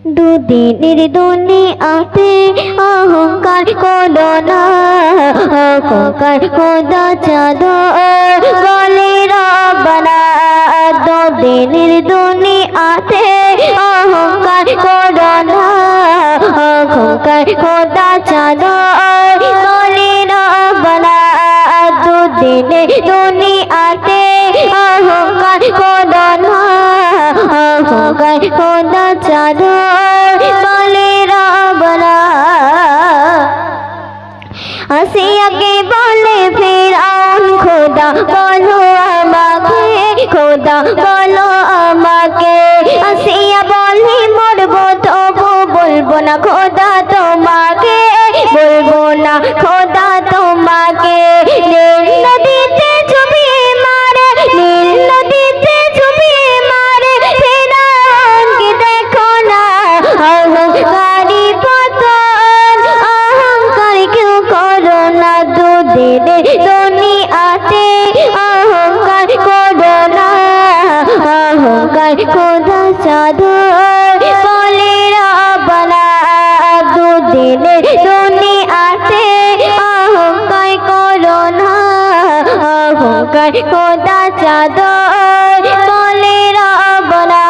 দুদিনের দুনিয়াতে অহংকার করো না, অহংকার খোদা চাদর বলে রব্বানা। দুদিনের দুনিয়াতে অহংকার করো না, অহংকার খোদা চাদর বলে রব্বানা। দুদিনের দুনিয়াতে অহংকার করো না, অহংকার খোদা চাদর বলে রব্বানা। আসিয়াকে বলে ফিরআউন খোদা বলো আমাকে, খোদা বলো আমাকে। আসিয়া বলে মরবো তবু বলবো না খোদা তোমাকে, বলবো না খোদা তোমাকে। নীল নদীতে চুবিয়ে মারে, নীল নদীতে চুবিয়ে মারে ফিরআউনকে দেখো না। অহংকারী পতন, অহংকার কেউ করো না। দুদিনের দুনিয়াতে অহংকার করো না, অহংকার খোদা চাদর বলে রব্বানা। দুদিনের দুনিয়াতে অহংকার করো না, অহংকার খোদা চাদর বলে রব্বানা।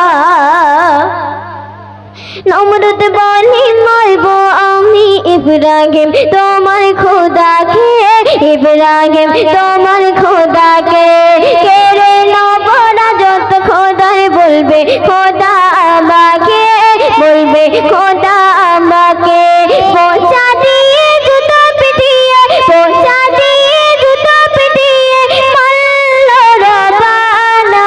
নমরুদ বলে মারবো আমি ইব্রাহিম তোমার খোদাকে, ইব্রাহিম তোমার খোদাকে। কেড়ে নেব রাজত্ব খোদার বলবে খোদা আমাকে, বলবে খোদা আমাকে। পৌঁছা দিয়ে জুতো পিটিয়ে, পৌঁছা দিয়ে জুতো পিটিয়ে মারল রব্বানা।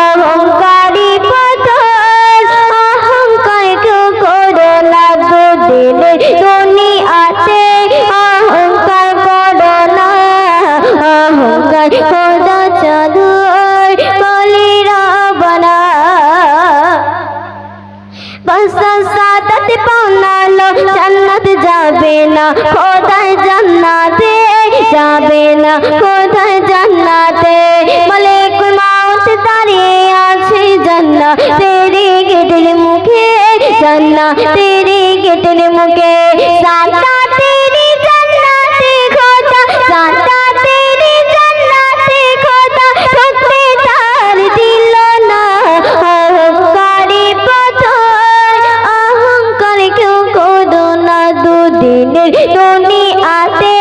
অহংকারী পতন, অহংকার কেউ করো না। দুদিনের দুনিয়াতে অহংকার করো না, অহংকার খোদা চাদর বলে রব্বানা। বাসা সাদাত পাওনালো জান্নাত যাবে না খোদার জান্নাতে, যাবে না খোদার জান্নাতে। মালিকুল মাউত দাঁড়িয়ে আছে জান্নাতের গেটের মুখে, জান্নাতের গেটের মুখে। জান্নাতের জান্নাতে খোদা, জান্নাতের জান্নাতে খোদা ঢুকতে তার দিল না। অহংকারী পতন, অহংকার কেউ করো না। দুদিনের দুনিয়াতে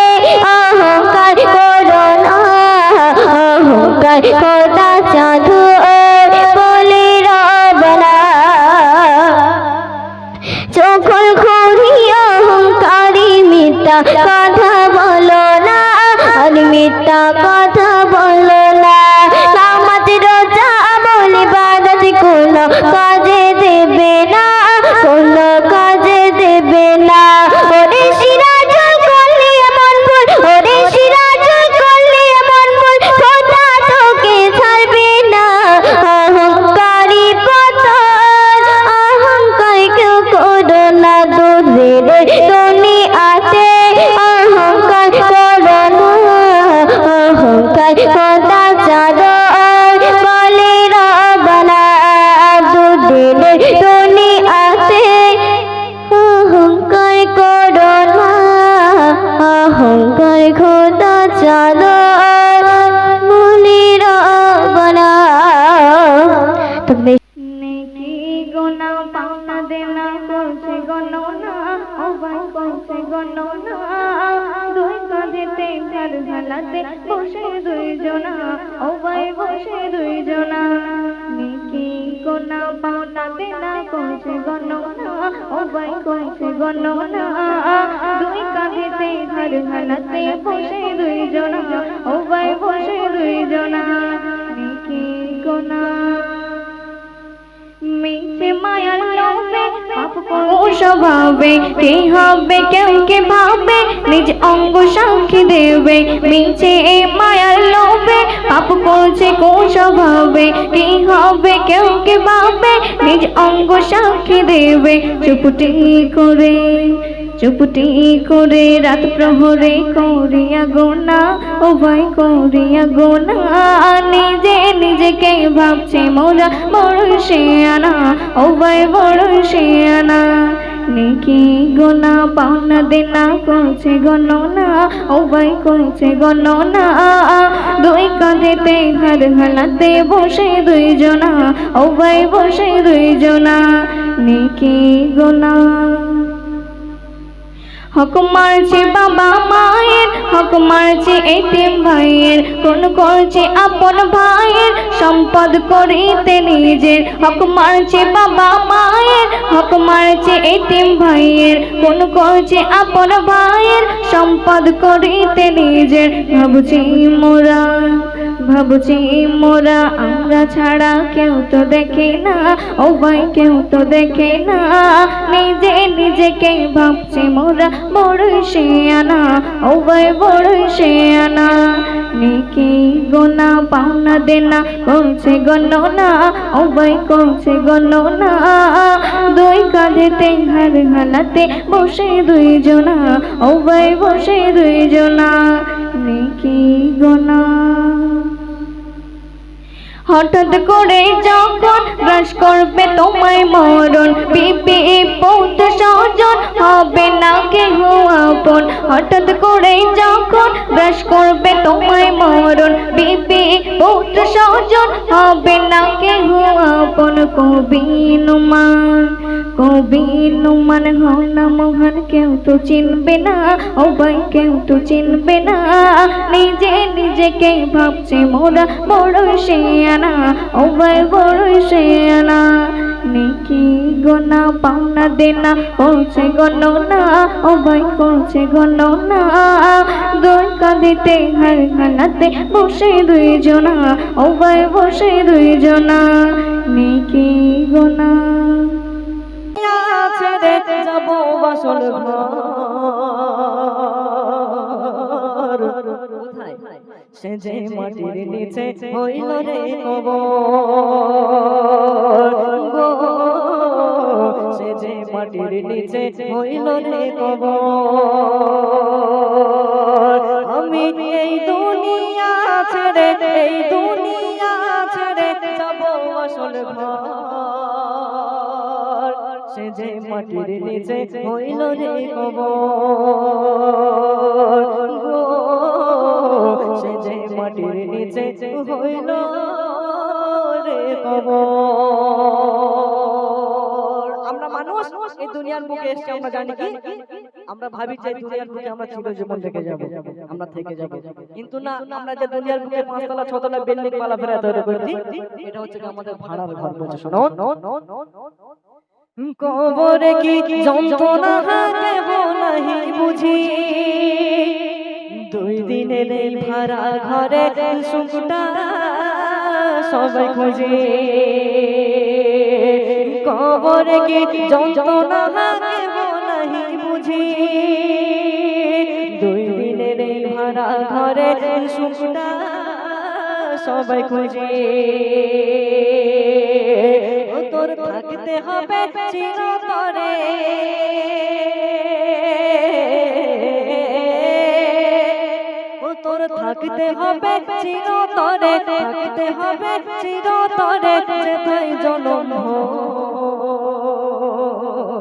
অহংকার করো না, অহংকার খোদা চাদর বলে রব্বানা। চোখল খড়ি অহংকারী মিথ্যা কথা বলো না, আর মিথ্যা কথা বলো না। নামাজ রোজা বলে ইবাদত কোনো কাজে দেবে না, কোনো কাজে দেবে না। ওরে সিরাজুল করলে এমন ভুল, ওরে সিরাজুল করলে এমন ভুল খোদা তোকে ছাড়বে না। অহংকারী পতন, অহংকার কেউ করো না। দুদিনের দুনিয়াতে অহংকার করো না, অহংকার খোদা চাদর বলে রব্বানা। দুদিনের দুনিয়াতে অহংকার করো না, অহংকার খোদা চাদর বলে রব্বানা। নেকি গোনা পাওনা দেনা করছে গণনা, ও ভাই করছে গণনা। দুই কাঁধেতে ঘর হালাতে বসে দুইজনা, ও ভাই বসে দুইজনা। নেকি গোনা পাওনা দেনা করছে গণনা, ও ভাই করছে গণনা। দুই কাঁধেতে ঘর হালাতে বসে দুইজনা, ও ভাই বসে দুইজনা। নেকি গোনা মিছে মায়ার লোভে পাপ করছে স্বভাবে, কে হবে কেউ কে ভাবে নিজ অঙ্গ সাক্ষী দেবে। মিছে মায়ার লোভে পাপ করছে কুস্বভাবে, কে হবে কেউ কে ভাবে নিজ অঙ্গ সাক্ষী দেবে। চুপটি করে চুপটি করে রাত প্রহরে করিয়া গোনা, ও ভাই করিয়া গোনা, নিজে নিজেকে ভাবছে মোরা বড় শিয়ানা, ও ভাই বড় শিয়ানা। নেকি গোনা পাওনা দেনা করছে গণনা, ও ভাই করছে গণনা, দুই কাঁধেতে ঘর হালাতে বসে দুইজনা, ও ভাই বসে দুইজনা। নেকি গোনা হক মারছে বাবা মায়ের, হক মারছে এতিম ভাইয়ের, কোন করছে আপন ভাইয়ের সম্পদ করিতে নিজের। হক মারছে বাবা মায়ের, হক মারছে এতিম ভাইয়ের, কোন করছে আপন ভাইয়ের সম্পদ করিতে নিজের। ভাবছি মোরা, ভাবছি মোরা আমরা ছাড়া কেউ তো দেখে না, ও ভাই কেউ তো দেখে না, নিজে নিজেকে ভাবছে মোরা বড় শিয়ানা, ও ভাই বড় শিয়ানা। নেকি গোনা পাওনা দেনা করছে গণনা, ও ভাই করছে গণনা, দুই কাঁধেতে ঘর হালাতে বসে দুইজনা, ও ভাই বসে দুইজনা। নেকি গোনা হঠাৎ করে যখন গ্রাস করবে তোমায় মরণ, বিপদ স্বজন হবে না কেহ আপন। হঠাৎ করে যখন গ্রাস করবে তোমায় মরণ, বিপদ স্বজন হবে না কেহ আপন। কবি নুমান, কবি নুমান হও না মহান, কেউ তো চিনবে না, ও ভাই কেউ তো চিনবে না, নিজে নিজেকে ভাবছে মোরা বড় শিয়ানা, ও ভাই বড় শিয়ানা। নেকি গোনা পাওনা দেনা করছে গণনা, ও ভাই করছে গণনা, দুই কাঁধেতে ঘর হালাতে বসে দুইজনা, ও ভাই বসে দুইজনা। নেকি গোনা ছেড়ে যাব বাসল ঘর, কোথায় সে যে মাটির নিচে হইল রে কবর গো, সে যে মাটির নিচে হইল রে কবর। আমি এই দুনিয়া ছেড়ে, এই দুনিয়া ছেড়ে যাব আসল ঘর, সে যে মাটির নিচে হইল রে কবর গো, সে যে মাটির নিচে হইল রে কবর। আমরা মানুষ এই দুনিয়ার বুকে এসেছি, আমরা জানি কি, আমরা ভাবি যে দুনিয়ার বুকে আমরা চিরজীবন থেকে যাব, আমরা থেকে যাব, কিন্তু না, আমরা যে দুনিয়ার বুকে 5 তলা 6 তলা বিল্ডিং পালা ফেরা তৈরি করছি, এটা হচ্ছে আমাদের ভাড়ার ঘর। বলছে শোনো, কবরে কি যন্ত্রণা কেব নাহি বুঝি, 2 দিনের এই ভাড়া ঘরে সুখটা সবাই খুঁজি। কবরে কি যন্ত্রণা কেব নাহি বুঝি, 2 দিনের এই ভাড়া ঘরে সুখটা সবাই খুঁজি। তোর থাকতে হবে চিরতরে, তোর থাকতে হবে চিরতরে, থাকতে হবে চিরতরে, যেথায় জনম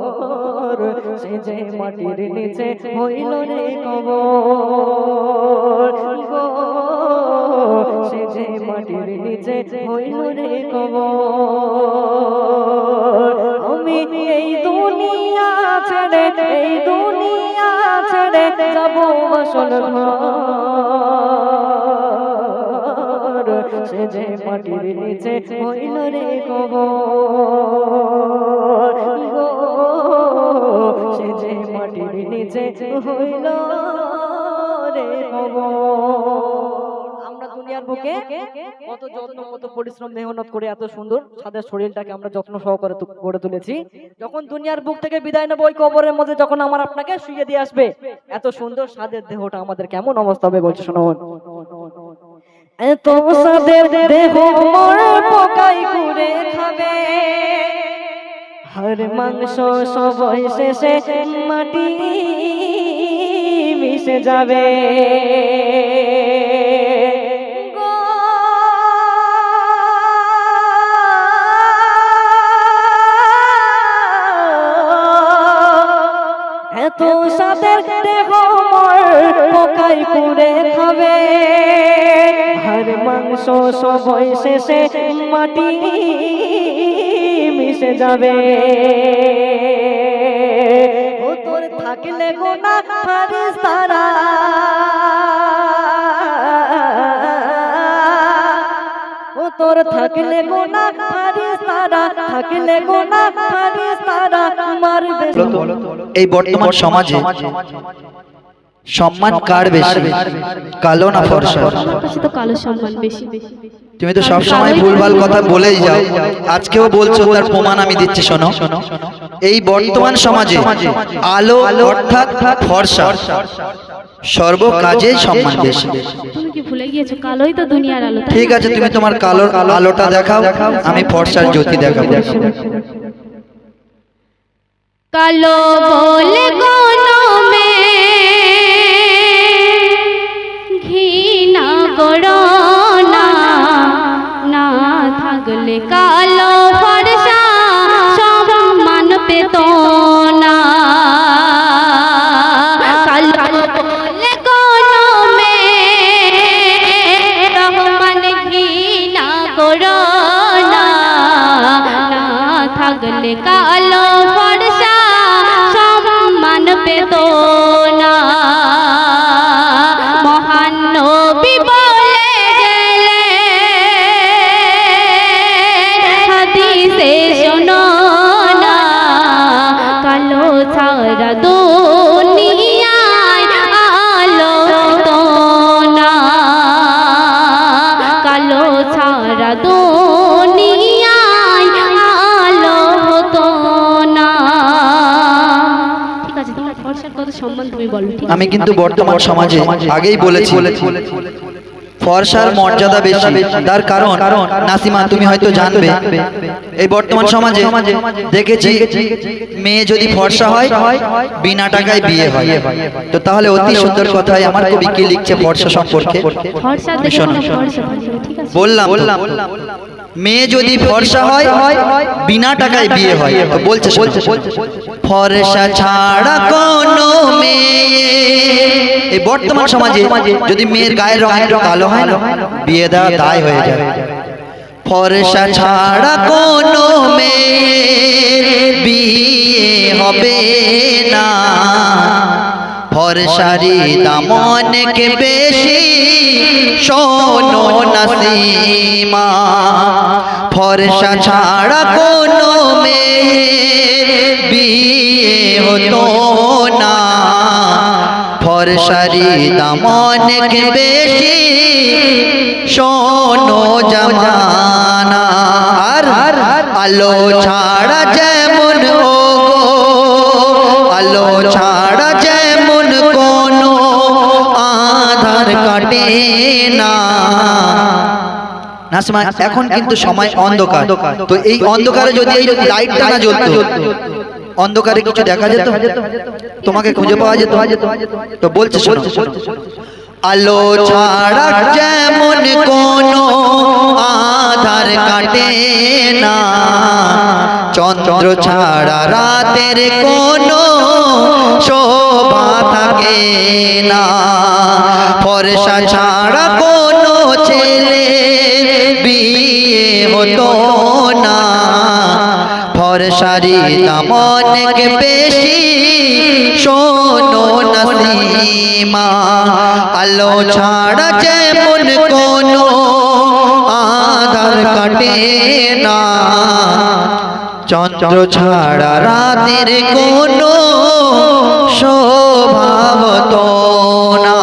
ভোর, সে যে মাটির নিচে হইল রে কবর গো, সে যে মাটির নিচে হইল রে কবর। আমি এই দুনিয়া ছেড়ে, এই দুনিয়া ছেড়ে যাব আসল ঘর, সে যে মাটির নিচে হইল রে কবর গো, সে যে মাটির নিচে হইল রে কবর। আমরা দুনিয়ার বুকে কত যত্ন, কত পরিশ্রম, মেহনত করে এত সুন্দর সাদের শরীরটাকে আমরা যত্ন সহকারে গড়ে তুলেছি। যখন দুনিয়ার বুক থেকে বিদায় নেব, ওই কবরের মধ্যে যখন আমার আপনাকে শুইয়ে দিয়ে আসবে, এত সুন্দর সাদের দেহটা আমাদের কেমন অবস্থা হবে বলছে শুনুন। এত সাদের দেহ মোর পোকাই করে খাবে, হাড় মাংস সবই শেষে মাটি মিশে যাবে এত সাদের দেহ মোর পোকাই কুড়ে খাবে হাড় মাংস সবই শেষে মাটি মিশে যাবে ও তোর থাকলে গোনা ফারিস্তারা ও তোর থাকলে গোনা ফারিস্তারা থাকলে গোনা ফারিস্তারা মারবে এই বর্তমান সমাজে সম্মান কার বেশি, কালো না ফর্সা? তো কালো সম্মান বেশি। তুমি তো সব সময় ভুলভাল কথা বলেই যাও, আজকেও বলছো, তার প্রমাণ আমি দিচ্ছি শোনো। এই বর্তমান সমাজে আলো অর্থাৎ ফর্সা সর্ব কাজে সম্মান বেশি। তুমি কি ভুলে গিয়েছো কালোই তো দুনিয়ার আলো? ঠিক আছে, তুমি তোমার কালোর আলোটা দেখাও, আমি ফর্সার জ্যোতি দেখাবো। কালো বলে গনমে ঘৃণা করো না, না থাকলে কালো ফর্সা সম্মান পেত না। কালো বলে গনমে রহমান ঘৃণা করো না, না থাকলে কালো ফর্সা সম্মান পেত না। মহান নবী বলে গেলে হাদিসে শোনো না, কালো ছাড়া দুনিয়ায় আলো হতো না, কালো ছাড়া দুনিয়ায় আলো হতো না। ঠিক আছে, তোমার ফর্সার কত সম্মান তুমি বলো। আমি কিন্তু বর্তমান সমাজে আগেই বলেছি ফর্সার মর্যাদা বেশি। তার কারণ নাসিমা তুমি হয়তো জানবে, এই বর্তমান সমাজে দেখেছি মেয়ে যদি ফর্সা হয় বিনা টাকায় বিয়ে হয়। তো তাহলে অতি সুন্দর কথাই আমার কবি কি লিখছে ফর্সা সম্পর্কে বললাম। মেয়ে যদি ফর্সা হয় বিনা টাকায় বিয়ে হয়। তো বলছে ফর্সা ছাড়া কোনো মেয়ে, এই বর্তমান সমাজে যদি মেয়ের গায়ের রং একটু কালো হয় না, বিয়ে দেওয়া দায় হয়ে যায়। ফর্সা ছাড়া কোনো মেয়ের বিয়ে হবে না, ফর্সারি দাম অনেক বেশি শোনো নাসিমা। ফর্সা ছাড়া কোনো মেয়ের বিয়ে হতো না, ফর্সারি দাম অনেক বেশি শোনো জামানা। আর আলো ছাড়া যেমন ও আলো ছাড়া যেমন কোনো আধার কাটে না। নাসিমা এখন কিন্তু সময় অন্ধকার, তো এই অন্ধকারে যদি এই লাইটটা না জ্বলতো অন্ধকারে কিছু দেখা যেত, তোমাকে খুঁজে পাওয়া যেত। তো বলছে শোনো, আলো ছাড়া যেমন কোনো আধার কাটে না, চন্দ্র ছাড়া রাতের কোনো শোভা থাকে না, ফর্সা ছাড়া কোনো ছেলে বিয়ে হতো না, ফর্সারি দাম অনেক বেশি শোনো নাসিমা। আলো ছাড়া যেমন কোনো আধার কাটে না, চন্দ্র ছাড়া রাতের কোনো শোভা হতো না।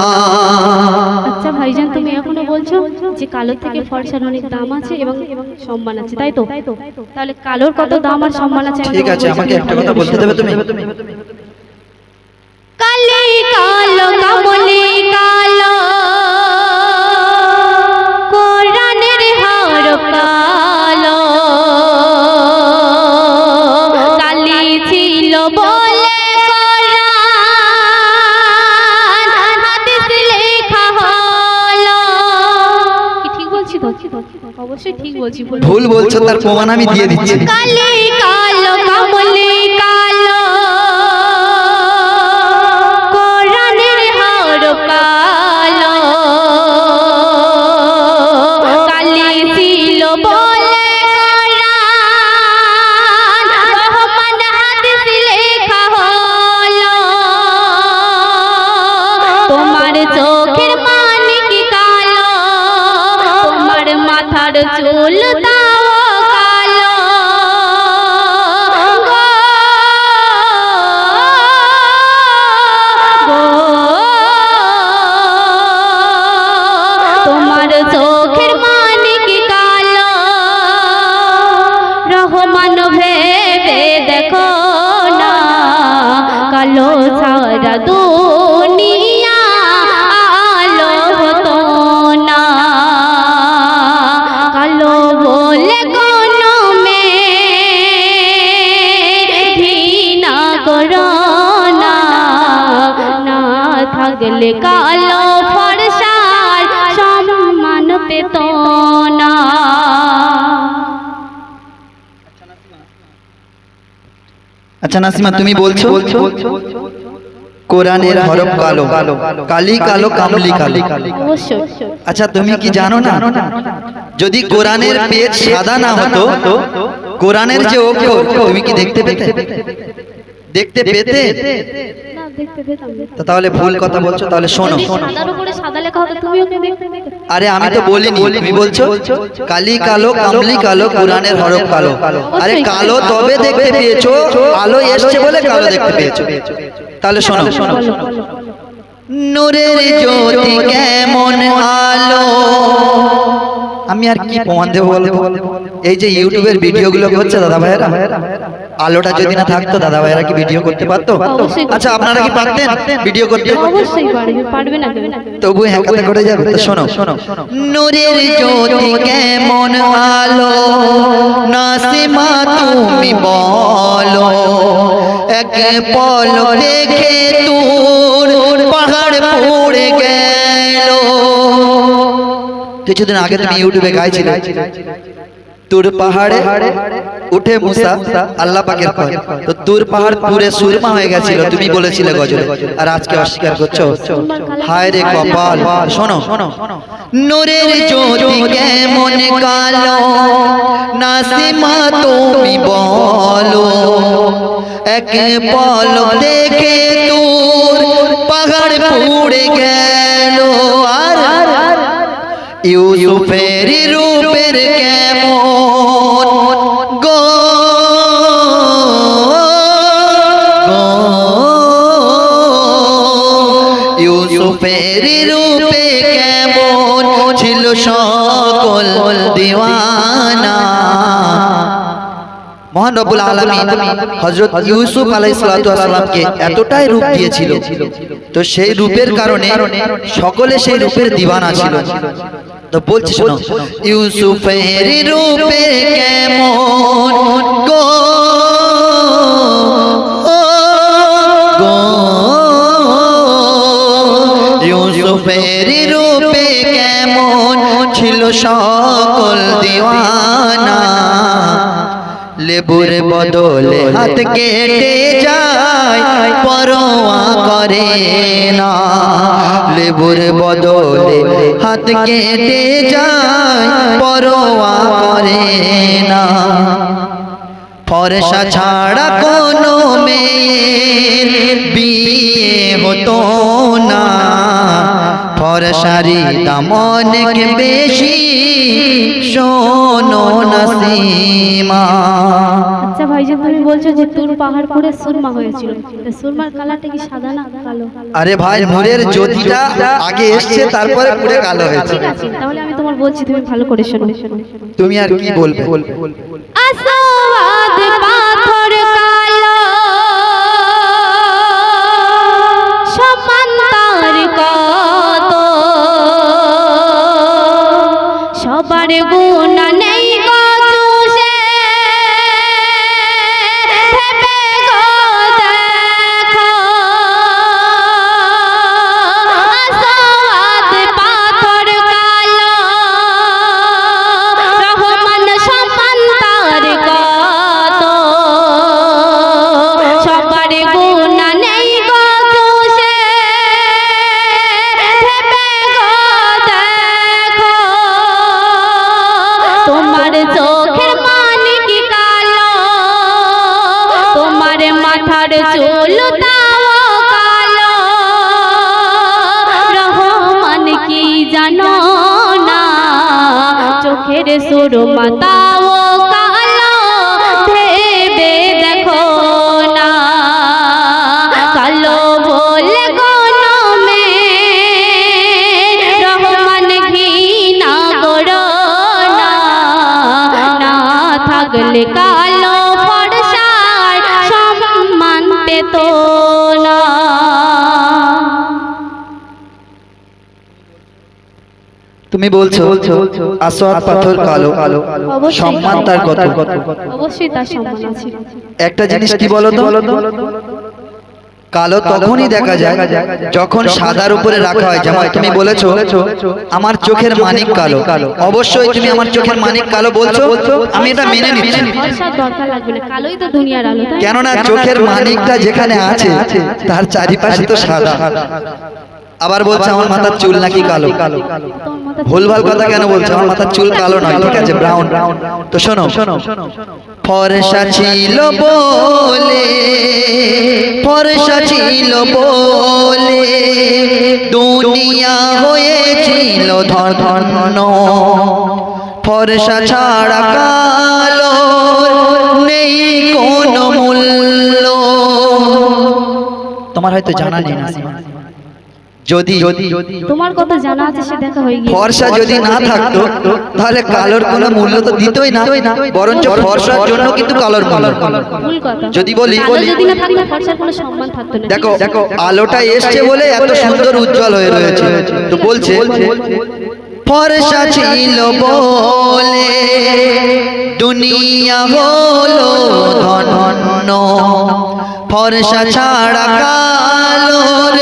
আচ্ছা ভাইজান, তুমি এখনো বলছো যে কালোর থেকে ফর্সার অনেক দাম আছে এবং সম্মান আছে, তাই তো? তাহলে কালোর কত দাম আর সম্মান আছে? ঠিক আছে, আমাকে একটা কথা বলতে দেবে তুমি? কালি কালো কামলি কালো, কোরআনের হরফ কালো, বলছো তার প্রমাণ আমি দিয়ে দিচ্ছি। কালি কালো কামলি কালো কোরআনের হরফ কালো কালি ছিল বলে কোরআন রহমান হাদিস লেখা হলো তোমার চোখের মানে কি কালো তোমার মাথার চুল দাও কালো তোমার চোখের মানে কি কালো রহমান ভেবে দেখো না কালো সারা দুনিয়া আলো হতো না কালো বলে কোনো মেয়ে ঘৃণা করো না না থাকলে কালো ফর্সার সম্মান পেত না। আচ্ছা নাসিমা তুমি বলছো কোরআনের হরফ কালো, কালি কালো কামলি কালো। অবশ্যই আচ্ছা তুমি কি জানো না যদি কোরআনের পেজ সাদা না হতো কোরআনের যে অক্ষর তুমি কি দেখতে পেতে? দেখতে পেতে? না দেখতে পেতাম না। তো তাহলে ভুল কথা বলছো, তাহলে শোনো। যদি সাদার উপরে সাদা লেখা হতো তুমিও কি দেখতে পেতে? আরে আমি তো বলিনি, তুমি বলছো কালি কালো কামলি কালো কোরআনের হরফ কালো। আরে কালো তবে দেখতে পেয়েছো, আলো এসছে বলে কালো দেখতে পেয়েছো। তাহলে শোনো, নূরের জ্যোতি কেমন আলো। আমি আর কি প্রমাণ দেবো বলবো? এই যে ইউটিউবের ভিডিওগুলো হচ্ছে দাদা ভাইয়েরা, আলোটা যদি না থাকতো দাদা ভাইয়েরা কি ভিডিও করতে পারতো? আচ্ছা আপনারা কি পারতেন ভিডিও করতে? অবশ্যই পারবে, পারবে না কেন? তবু হ্যাকাতে করে যাবে। তো শোনো, নূরের জ্যোতি কেমন আলো নাসিমা তুমি বলো, এক পলক দেখে তোর পাহাড় পড়ে গেল। কিছুদিন আগে তুমি ইউটিউবে গাইছিলে তুর পাহাড়ে উঠে মুসা আল্লাহ পাকের পর, তো তুর পাহাড় পুরে সুরমা হয়ে গেছিল তুমি বলেছিলে গজলে, আর আজকে অস্বীকার করছো। হায় রে কপাল। শোনো, নূরের জ্যোতি কেমন কালো নাসিমা তুমি বলো, এক পলক দেখে তোর পাহাড় পুড়ে গেল। আর ইউসুফের রূপের কেমন গো ইউসুফের রূপে কেমন ছিল সকল দিওয়ানা। মহান রব্বুল আলামিন হযরত ইউসুফ আলাইহিস সালাতু ওয়াস সালামকে এতটাই রূপ দিয়েছিল, তো সেই রূপের কারণে সকলে সেই রূপের দিওয়ানা ছিল। তো বলছি শোনো, ইউসুফের রূপে কেমন গো ইউসুফের রূপে কেমন ছিল সকল দিওয়ানা। লেবুর বদলে হাত কেটে যায় পরোয়া করে না, লেবুর বদলে হাত কেটে যায় পরোয়া করে না। ফর্সা ছাড়া কোনো মেয়ের বিয়ে হতো না, ফর্সারি দাম অনেক বেশি শোনো নাসিমা। আচ্ছা ভাইজান তুমি বলছো যে তুর পাহাড় পুরে সুরমা হয়েছিল, তো সুরমার কালারটা কি সাদা না কালো? আরে ভাই নূরের জ্যোতিটা আগে এসছে তারপরে পুরে কালো হয়েছে। ঠিক আছে তাহলে আমি তোমার বলছি, তুমি ভালো করে শোনো। তুমি আর কি বলবে? আসওয়াদ পাথর কালো সমান তার কত, সবার গুণা নেই গো চুষে ভেবে গো দেখো। আসওয়াদ পাথর কালো রহমান সমান মাথার চুল তাও কালো, রহমান কি জানো না, চোখের সুরমা তাও কালো, ভেবে দেখো না, কালো বলে গনমে রহমান ঘৃণা করো না, না থাকলে কালো ফর্সার সম্মান পেত না। তুমি বলছো আসওয়াদ পাথর কালো, অবশ্যই। সম্মান তার কত? অবশ্যই তার সম্মান আছে। একটা জিনিস কি বলো তো, কালো তখনই দেখা যায় যখন সাদার উপরে রাখা হয়। যেমন তুমি বলেছো আমার চোখের মানিক কালো, অবশ্যই তুমি আমার চোখের মানিক কালো বলছো, আমি এটা মেনে নিচ্ছি। ফর্সার দরকার লাগবে না, কালোই তো দুনিয়ার আলো, তাই না? কেননা চোখের মানিকটা যেখানে আছে তার চারিপাশে তো সাদা। আবার বলছে আমার মাথার চুল নাকি কালো, তোমার মাথা ভুলভাল কথা কেন বলছো? আমার মাথার চুল কালো নয়, ঠিক আছে, ব্রাউন। তো শোনো, ফর্সা ছিল বলে, ফর্সা ছিল বলে দুনিয়া হয়েছিল ধন্য, ফর্সা ছাড়া কালো নেই কোনো মূল্য। তোমার হয়তো জানা নেই নাসিমা, যদি তোমার কথা জানা আছে, সে দেখা হয়ে গিয়েছে। ফর্সা যদি না থাকতো তাহলে কালোর কোনো মূল্য তো দিতই না, বরঞ্চ ফর্সার জন্য কিন্তু কালোর মূল্য। ভুল কথা। যদি বলি কালো যদি না থাকতো ফর্সার কোনো সম্মান থাকতো না। দেখো আলোটা এসছে বলে এত সুন্দর উজ্জ্বল হয়ে রয়েছে। তো বলছে ফর্সা ছিল বলে দুনিয়া হলো ধন্য, ফর্সা ছাড়া কালোর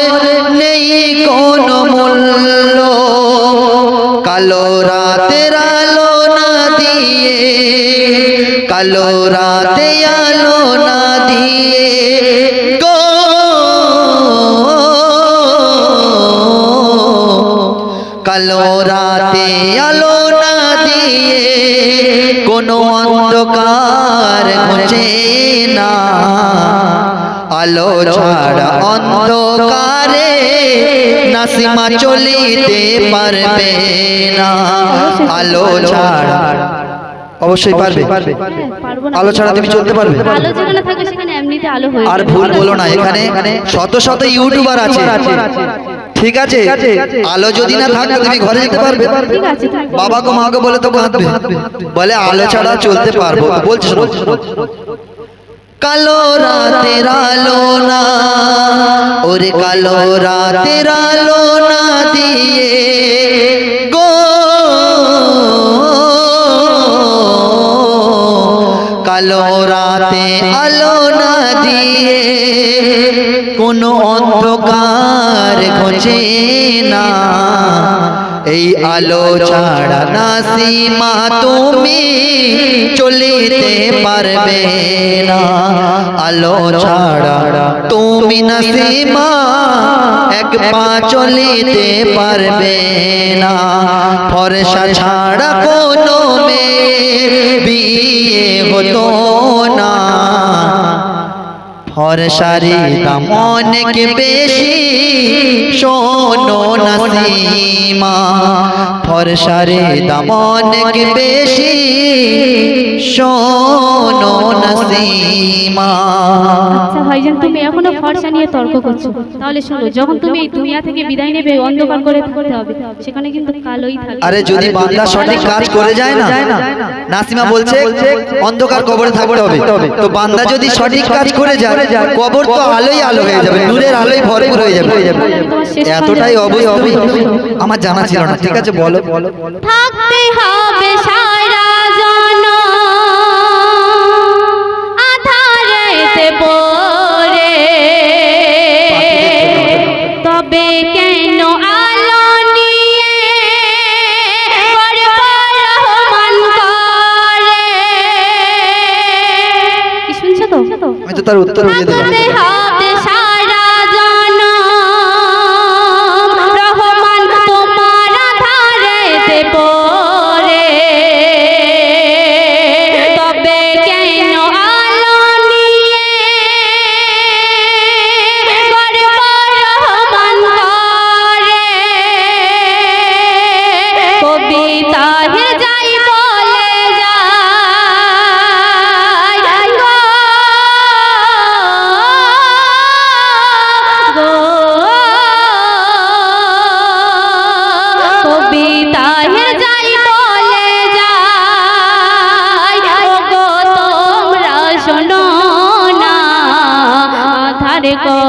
নেই কোনো মূল্য, কালো রাতের আলো না দিয়ে, কালো রাতে আলো না দিয়ে গো, কালো রাতে আলো না দিয়ে কোনো অন্ধকার ঘুচে না, আলো ছাড়া অন্ধকারে নাসিমা চলিতে পারবে না, আলো ছাড়া। অবশ্যই পারবে, পারবো না। আলো ছাড়া তুমি চলতে পারবে? আলো যেখানে থাকবে সেখানে এমনিতে আলো হয়ে আর যাবে। ভুল বলো না, এখানে শত শত ইউটিউবার আছে, ঠিক আছে, আলো যদি না থাকতো তুমি ঘরে যেতে পারবে? ঠিক আছে, তুমি বলো। বাবাকে মাকে বলে তো কাঁদবে, বলে আলো ছাড়া চলতে পারবো। বলছে শোনো, কালো রাতের আলো না, ওরে কালো রাতের আলো না দিয়ে গো, কালো রাতে আলো না দিয়ে কোনো অন্ধকার ঘোচে না, এই আলো ছাড়া নাসিমা তুমি চলিতে পারবে না, আলো ছাড়া তুমি নাসিমা এক পা চলিতে পারবে না, ফর্সা ছাড়া কোনো মেয়ের বিয়ে হতো না, ফর্সারি দাম অনেক বেশি শোনো নাসিমা, ফর্সারি দাম অনেক বেশি শোনো নাসিমা। আচ্ছা ভাইজান, তুমি এখনো ফর্সা নিয়ে তর্ক করছো, তাহলে শোনো, যখন তুমি এই দুনিয়া থেকে বিদায় নেবে অন্ধকার করে থাকতে হবে, সেখানে কিন্তু কালোই থাকবে। আরে যদি বান্দা সঠিক কাজ করে যায় না, নাসিমা বলছে অন্ধকার কবরে থাকতে হবে, তো বান্দা যদি সঠিক কাজ করে যায় কবর তো আলোই আলো হয়ে যাবে, নূরের আলোই ভরপুর হয়ে যাবে। তোমার শেষ এতটাই অবৈ আমার জানা ছিল না, ঠিক আছে বলো। থাকতে হবে সারা জনম আধারেতে পড়ে, তবে কেন আলো নিয়ে রহমান করে। কি শুনছো তো? আমি তো তার উত্তর দিয়ে দেবো। থাকতে হবে সারা জনম রহমান তোমার আধারেতে পড়ে, তবে কেন আলো নিয়ে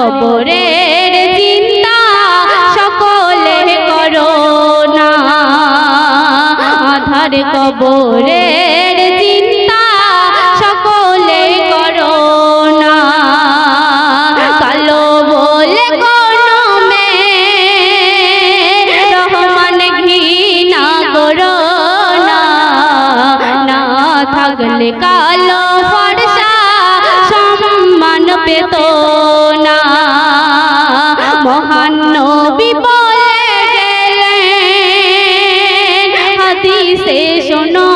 কবরের চিন্তা সকলে করো না, আধার কবরের চিন্তা সকলে করো না। কালো বলে কোনো মেয়ে রহমান ঘৃণা করো না, না থাকলে কালো ফর্সা সম্মান পেত না। মহান নবী বলে গেলেন হাদিসে শোনো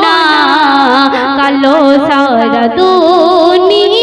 না, কালো সারা দুনিয়া